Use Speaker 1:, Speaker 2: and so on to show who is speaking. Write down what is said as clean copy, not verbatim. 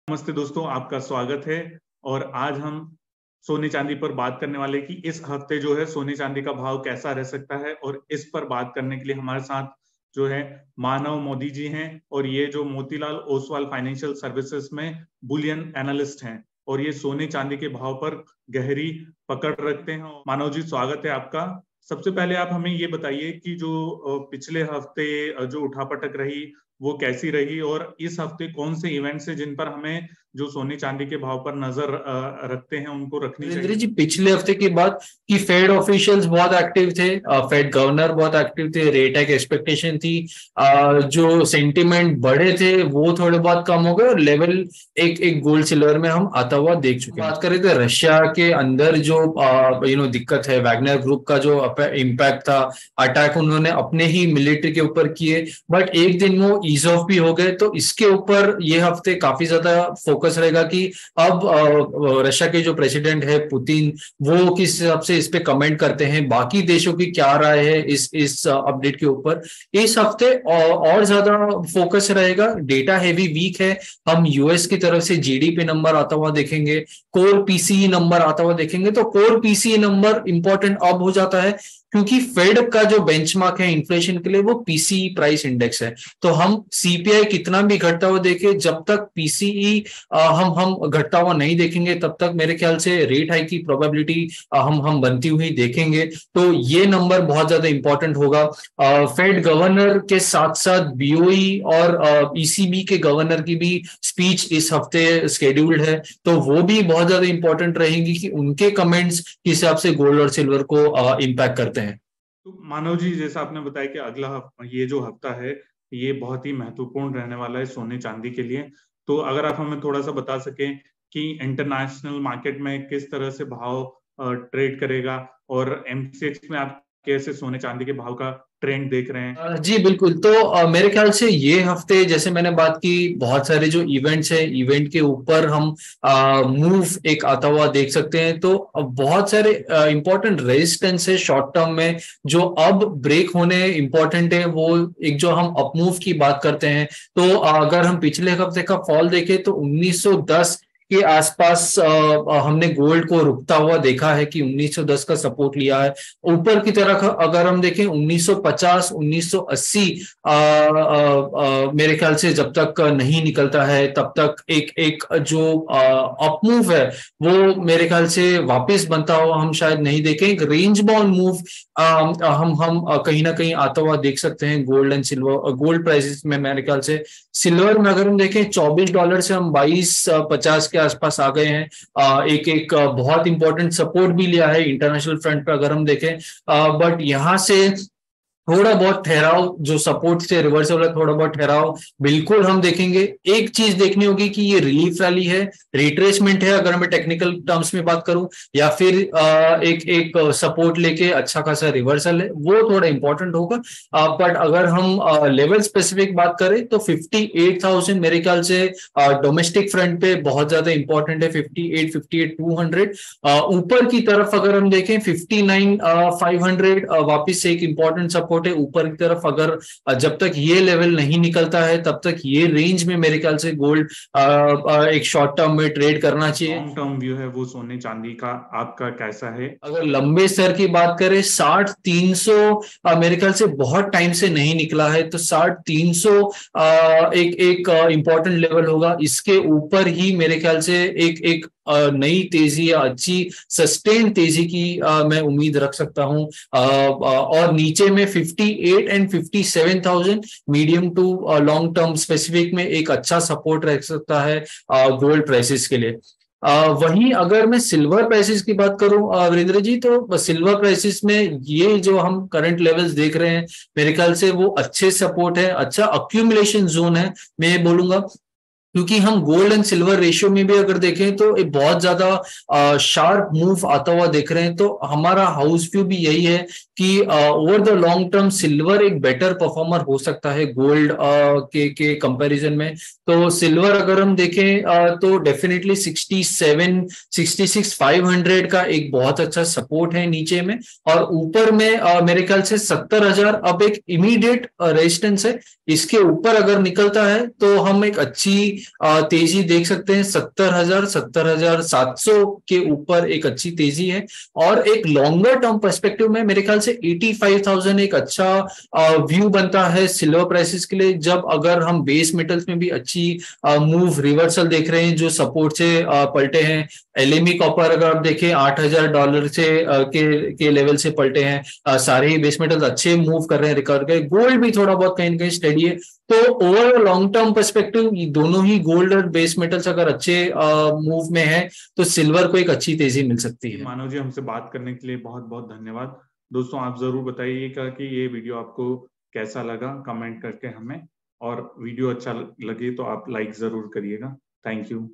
Speaker 1: नमस्ते दोस्तों, आपका स्वागत है। और आज हम सोने चांदी पर बात करने वाले कि इस हफ्ते जो है सोने चांदी का भाव कैसा रह सकता है। और इस पर बात करने के लिए हमारे साथ जो है मानव मोदी जी हैं, और ये जो मोतीलाल ओसवाल फाइनेंशियल सर्विसेज में बुलियन एनालिस्ट हैं, और ये सोने चांदी के भाव पर गहरी पकड़ रखते हैं। मानव जी, स्वागत है आपका। सबसे पहले आप हमें ये बताइए कि जो पिछले हफ्ते जो उठापटक रही वो कैसी रही, और इस हफ्ते कौन से इवेंट्स हैं जिन पर हमें जो सोने चांदी के भाव पर नजर रखते हैं उनको रखनी चाहिए।
Speaker 2: जी, पिछले हफ्ते की बात कि फेड ऑफिशियल्स बहुत एक्टिव थे, फेड गवर्नर बहुत एक्टिव थे, रेट हाइक एक्सपेक्टेशन थी, जो सेंटिमेंट बढ़े थे वो थोड़े बहुत कम हो गए और लेवल एक एक गोल्ड सिल्वर में हम आता हुआ देख चुके हैं। बात करें तो रशिया के अंदर जो दिक्कत है, वैगनर ग्रुप का जो इम्पैक्ट था, अटैक उन्होंने अपने ही मिलिट्री के ऊपर किए, बट एक दिन वो ईज ऑफ भी हो गए। तो इसके ऊपर ये हफ्ते काफी ज्यादा फोकस रहेगा कि अब रशिया के जो प्रेसिडेंट है पुतिन, वो किस हिसाब से इस पे कमेंट करते हैं, बाकी देशों की क्या राय है इस अपडेट के ऊपर। इस हफ्ते और ज्यादा फोकस रहेगा। डेटा हेवी वीक है, हम यूएस की तरफ से जीडीपी नंबर आता हुआ देखेंगे, कोर पीसीई नंबर आता हुआ देखेंगे। तो कोर पीसीई नंबर इंपॉर्टेंट अब हो जाता है क्योंकि फेड का जो बेंचमार्क है इन्फ्लेशन के लिए वो पीसीई प्राइस इंडेक्स है। तो हम सीपीआई कितना भी घटता हुआ देखे, जब तक पीसीई हम घटता हुआ नहीं देखेंगे तब तक मेरे ख्याल से रेट हाइक की प्रोबेबिलिटी हम बनती हुई देखेंगे। तो ये नंबर बहुत ज्यादा इंपॉर्टेंट होगा। फेड गवर्नर के साथ साथ बीओई और ईसीबी के गवर्नर की भी स्पीच इस हफ्ते स्केड्यूल्ड है, तो वो भी बहुत ज्यादा इंपॉर्टेंट रहेंगी कि उनके कमेंट्स किस हिसाब से गोल्ड और सिल्वर को इम्पैक्ट करते हैं।
Speaker 1: तो मानव जी, जैसा आपने बताया कि ये जो हफ्ता है ये बहुत ही महत्वपूर्ण रहने वाला है सोने चांदी के लिए। तो अगर आप हमें थोड़ा सा बता सकें कि इंटरनेशनल मार्केट में किस तरह से भाव ट्रेड करेगा, और एमसीएक्स में आप कैसे सोने चांदी के भाव का ट्रेंड देख रहे हैं।
Speaker 2: जी बिल्कुल। तो मेरे ख्याल से ये हफ्ते जैसे मैंने बात की, बहुत सारे जो इवेंट्स हैं, इवेंट के ऊपर हम मूव एक आता हुआ देख सकते हैं। तो बहुत सारे इंपॉर्टेंट रेजिस्टेंस है शॉर्ट टर्म में जो अब ब्रेक होने इंपॉर्टेंट है। वो एक जो हम अपमूव की बात करते हैं, तो अगर हम पिछले हफ्ते का फॉल देखें तो 1910 के आसपास हमने गोल्ड को रुकता हुआ देखा है कि 1910 का सपोर्ट लिया है। ऊपर की तरफ अगर हम देखें 1950 1980 मेरे ख्याल से जब तक नहीं निकलता है तब तक एक एक जो अपमूव है वो मेरे ख्याल से वापस बनता हुआ हम शायद नहीं देखें। एक रेंज बाउंड मूव हम कहीं ना कहीं आता हुआ देख सकते हैं gold and silver, gold prices में। मेरे ख्याल से सिल्वर में अगर हम देखें $24 से हम 22.50 के आसपास आ गए हैं। एक एक बहुत इंपॉर्टेंट सपोर्ट भी लिया है इंटरनेशनल फ्रंट पर अगर हम देखें, बट यहां से थोड़ा बहुत ठहराव, जो सपोर्ट से रिवर्सल वाला थोड़ा बहुत ठहराव बिल्कुल हम देखेंगे। एक चीज देखनी होगी कि ये रिलीफ रैली है, रिट्रेसमेंट है अगर मैं टेक्निकल टर्म्स में बात करूं, या फिर एक एक सपोर्ट लेके अच्छा खासा रिवर्सल है, वो थोड़ा इंपॉर्टेंट होगा। बट अगर हम लेवल स्पेसिफिक बात करें तो 58,000 मेरे ख्याल से डोमेस्टिक फ्रंट पे बहुत ज्यादा इंपॉर्टेंट है। 58,200 ऊपर की तरफ अगर हम देखें 59,500 वापिस से एक इंपॉर्टेंट सपोर्ट है ऊपर की तरफ। अगर जब तक ये लेवल नहीं निकलता है तब तक ये रेंज में मेरे ख्याल से गोल्ड एक शॉर्ट टर्म में ट्रेड करना चाहिए।
Speaker 1: लॉन्ग टर्म व्यू है वो सोने चांदी का आपका कैसा है?
Speaker 2: अगर लंबे स्तर की बात करें 60-300 मेरे ख्याल से बहुत टाइम से नहीं निकला है, तो 60-300 एक एक इंपॉर्टेंट लेवल होगा। इसके ऊपर ही मेरे ख्याल से एक एक नई तेजी या अच्छी सस्टेन तेजी की मैं उम्मीद रख सकता हूं। और नीचे में 58 and 57,000 medium to long term specific में एक अच्छा सपोर्ट रह सकता है गोल्ड प्राइसेस के लिए। वहीं अगर मैं सिल्वर प्राइसेस की बात करूं वीरेंद्र जी, तो सिल्वर प्राइसेस में ये जो हम करंट लेवल्स देख रहे हैं मेरे ख्याल से वो अच्छे सपोर्ट है, अच्छा अक्यूमुलेशन जोन है मैं बोलूंगा। क्योंकि हम गोल्ड एंड सिल्वर रेशियो में भी अगर देखें तो एक बहुत ज्यादा शार्प मूव आता हुआ देख रहे हैं। तो हमारा हाउस व्यू भी यही है कि over the long term silver एक बेटर परफॉर्मर हो सकता है गोल्ड के कंपैरिजन में। तो सिल्वर अगर हम देखें तो डेफिनेटली 67-66,500 का एक बहुत अच्छा सपोर्ट है नीचे में, और ऊपर में मेरे ख्याल से 70,000 अब एक इमीडिएट रेजिस्टेंस है। इसके ऊपर अगर निकलता है तो हम एक अच्छी तेजी देख सकते हैं। 70,000 70,700 के ऊपर एक अच्छी तेजी है, और एक लॉन्गर टर्म पर्सपेक्टिव में मेरे ख्याल से 85,000 एक अच्छा व्यू बनता है सिल्वर प्राइसेस के लिए। जब अगर हम बेस मेटल्स में भी अच्छी मूव रिवर्सल देख रहे हैं जो सपोर्ट से पलटे हैं। एलएमई कॉपर अगर आप देखें $8,000 से के लेवल से पलटे हैं। सारे ही बेस मेटल्स अच्छे मूव कर रहे हैं, रिकवर गए। गोल्ड भी थोड़ा बहुत कहीं ना कहीं स्टेडी है। तो ओवरऑल लॉन्ग टर्म पर्सपेक्टिव दोनों ही गोल्ड और बेस मेटल्स अगर अच्छे मूव में है तो सिल्वर को एक अच्छी तेजी मिल सकती है।
Speaker 1: मानव जी, हमसे बात करने के लिए बहुत बहुत धन्यवाद। दोस्तों, आप जरूर बताइएगा कि ये वीडियो आपको कैसा लगा, कमेंट करके हमें, और वीडियो अच्छा लगे तो आप लाइक जरूर करिएगा। Thank you.